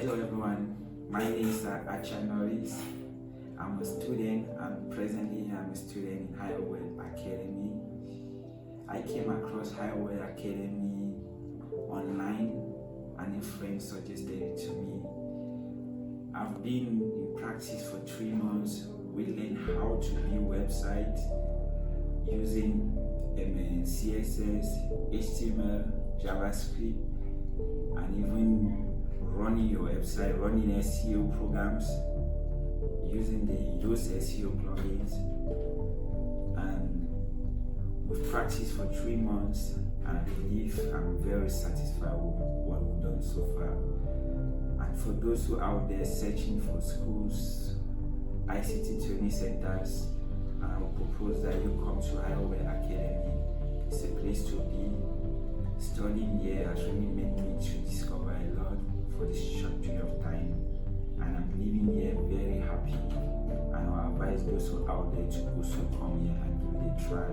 Hello everyone, my name is Acha Norris. I'm a student and presently I'm a student in Highupweb Academy. I came across Highupweb Academy online and a friend suggested it to me. I've been in practice for 3 months. We learned how to build websites using CSS, HTML, JavaScript, and even running your website, running SEO programs using those SEO plugins. And we've practiced for 3 months, and I believe I'm very satisfied with what we've done so far. And for those who are out there searching for schools, ICT training centers, I would propose that you come to Highupweb Academy. It's a place to be. Studying here has really made me to discover a lot for this short period of time, and I'm leaving here very happy. And I advise those who are out there to also come here and give it a try.